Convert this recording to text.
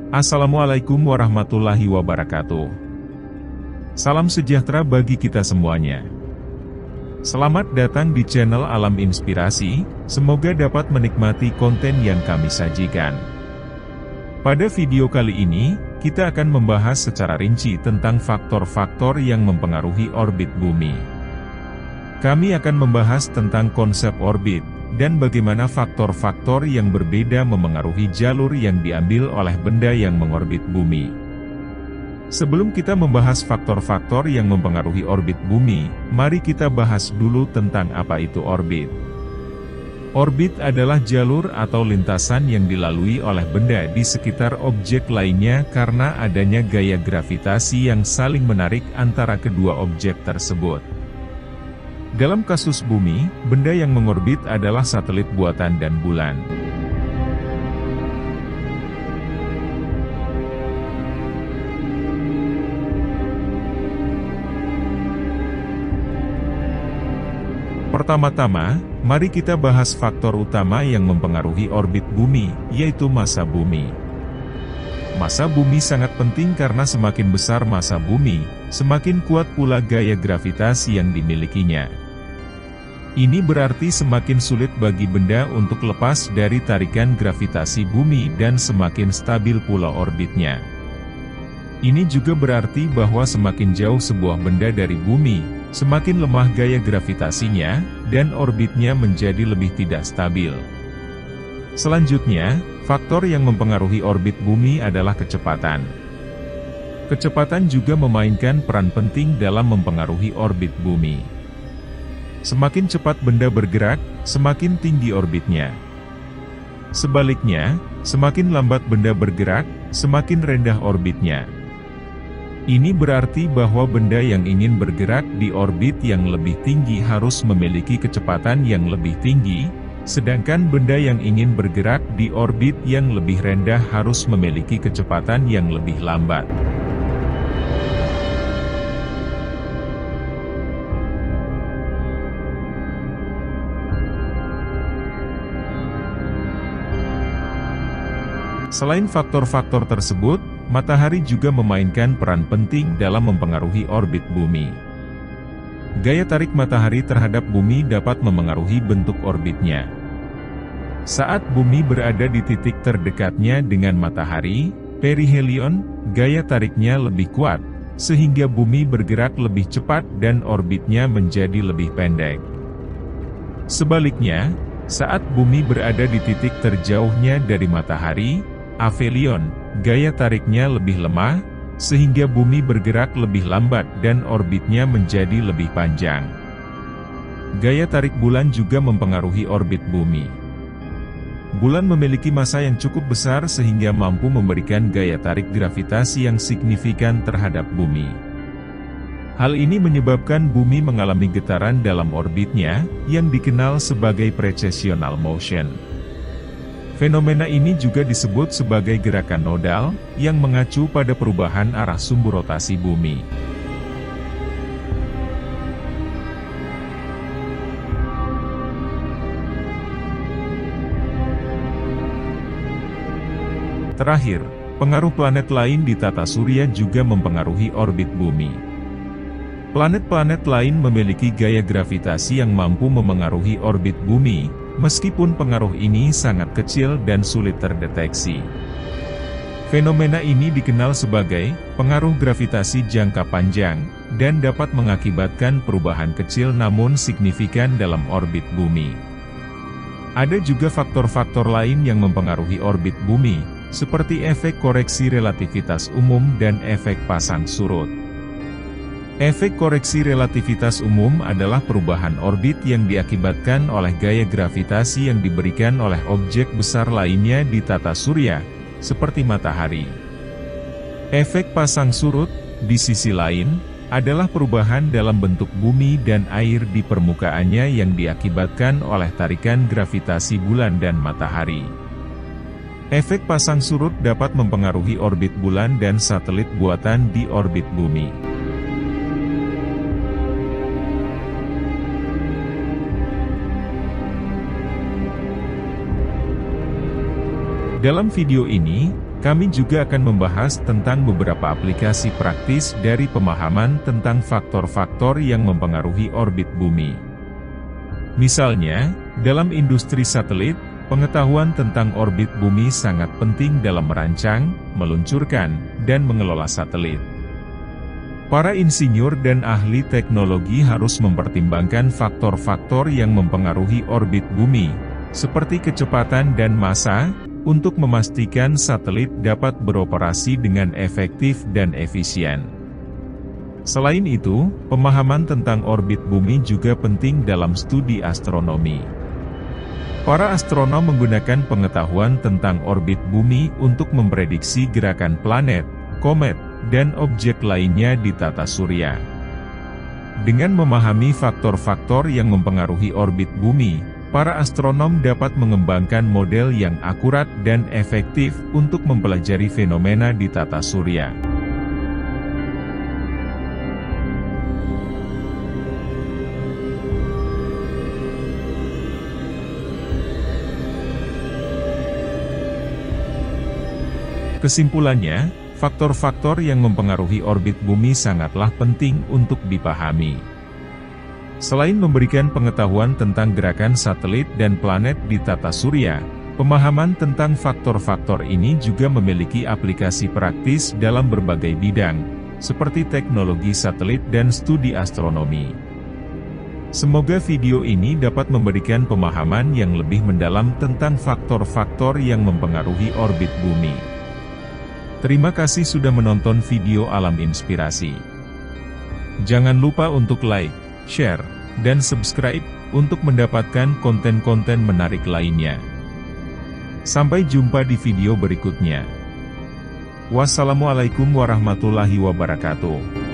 Assalamualaikum warahmatullahi wabarakatuh. Salam sejahtera bagi kita semuanya. Selamat datang di channel Alam Inspirasi, semoga dapat menikmati konten yang kami sajikan. Pada video kali ini, kita akan membahas secara rinci tentang faktor-faktor yang mempengaruhi orbit bumi. Kami akan membahas tentang konsep orbit, dan bagaimana faktor-faktor yang berbeda memengaruhi jalur yang diambil oleh benda yang mengorbit bumi. Sebelum kita membahas faktor-faktor yang mempengaruhi orbit bumi, mari kita bahas dulu tentang apa itu orbit. Orbit adalah jalur atau lintasan yang dilalui oleh benda di sekitar objek lainnya karena adanya gaya gravitasi yang saling menarik antara kedua objek tersebut. Dalam kasus bumi, benda yang mengorbit adalah satelit buatan dan bulan. Pertama-tama, mari kita bahas faktor utama yang mempengaruhi orbit bumi, yaitu massa bumi. Massa bumi sangat penting karena semakin besar massa bumi, semakin kuat pula gaya gravitasi yang dimilikinya. Ini berarti semakin sulit bagi benda untuk lepas dari tarikan gravitasi bumi dan semakin stabil pula orbitnya. Ini juga berarti bahwa semakin jauh sebuah benda dari bumi, semakin lemah gaya gravitasinya, dan orbitnya menjadi lebih tidak stabil. Selanjutnya, faktor yang mempengaruhi orbit bumi adalah kecepatan. Kecepatan juga memainkan peran penting dalam mempengaruhi orbit bumi. Semakin cepat benda bergerak, semakin tinggi orbitnya. Sebaliknya, semakin lambat benda bergerak, semakin rendah orbitnya. Ini berarti bahwa benda yang ingin bergerak di orbit yang lebih tinggi harus memiliki kecepatan yang lebih tinggi, sedangkan benda yang ingin bergerak di orbit yang lebih rendah harus memiliki kecepatan yang lebih lambat. Selain faktor-faktor tersebut, matahari juga memainkan peran penting dalam mempengaruhi orbit bumi. Gaya tarik matahari terhadap bumi dapat memengaruhi bentuk orbitnya. Saat bumi berada di titik terdekatnya dengan matahari, perihelion, gaya tariknya lebih kuat, sehingga bumi bergerak lebih cepat dan orbitnya menjadi lebih pendek. Sebaliknya, saat bumi berada di titik terjauhnya dari matahari, aphelion, gaya tariknya lebih lemah, sehingga bumi bergerak lebih lambat dan orbitnya menjadi lebih panjang. Gaya tarik bulan juga mempengaruhi orbit bumi. Bulan memiliki massa yang cukup besar sehingga mampu memberikan gaya tarik gravitasi yang signifikan terhadap bumi. Hal ini menyebabkan bumi mengalami getaran dalam orbitnya, yang dikenal sebagai precessional motion. Fenomena ini juga disebut sebagai gerakan nodal, yang mengacu pada perubahan arah sumbu rotasi bumi. Terakhir, pengaruh planet lain di tata surya juga mempengaruhi orbit bumi. Planet-planet lain memiliki gaya gravitasi yang mampu memengaruhi orbit bumi, meskipun pengaruh ini sangat kecil dan sulit terdeteksi. Fenomena ini dikenal sebagai pengaruh gravitasi jangka panjang, dan dapat mengakibatkan perubahan kecil namun signifikan dalam orbit bumi. Ada juga faktor-faktor lain yang mempengaruhi orbit bumi, seperti efek koreksi relativitas umum dan efek pasang surut. Efek koreksi relativitas umum adalah perubahan orbit yang diakibatkan oleh gaya gravitasi yang diberikan oleh objek besar lainnya di tata surya, seperti matahari. Efek pasang surut, di sisi lain, adalah perubahan dalam bentuk bumi dan air di permukaannya yang diakibatkan oleh tarikan gravitasi bulan dan matahari. Efek pasang surut dapat mempengaruhi orbit bulan dan satelit buatan di orbit bumi. Dalam video ini, kami juga akan membahas tentang beberapa aplikasi praktis dari pemahaman tentang faktor-faktor yang mempengaruhi orbit bumi. Misalnya, dalam industri satelit, pengetahuan tentang orbit bumi sangat penting dalam merancang, meluncurkan, dan mengelola satelit. Para insinyur dan ahli teknologi harus mempertimbangkan faktor-faktor yang mempengaruhi orbit bumi, seperti kecepatan dan massa, untuk memastikan satelit dapat beroperasi dengan efektif dan efisien. Selain itu, pemahaman tentang orbit bumi juga penting dalam studi astronomi. Para astronom menggunakan pengetahuan tentang orbit bumi untuk memprediksi gerakan planet, komet, dan objek lainnya di tata surya. Dengan memahami faktor-faktor yang mempengaruhi orbit bumi, para astronom dapat mengembangkan model yang akurat dan efektif untuk mempelajari fenomena di tata surya. Kesimpulannya, faktor-faktor yang mempengaruhi orbit bumi sangatlah penting untuk dipahami. Selain memberikan pengetahuan tentang gerakan satelit dan planet di tata surya, pemahaman tentang faktor-faktor ini juga memiliki aplikasi praktis dalam berbagai bidang, seperti teknologi satelit dan studi astronomi. Semoga video ini dapat memberikan pemahaman yang lebih mendalam tentang faktor-faktor yang mempengaruhi orbit bumi. Terima kasih sudah menonton video Alam Inspirasi. Jangan lupa untuk like, share, dan subscribe untuk mendapatkan konten-konten menarik lainnya. Sampai jumpa di video berikutnya. Wassalamualaikum warahmatullahi wabarakatuh.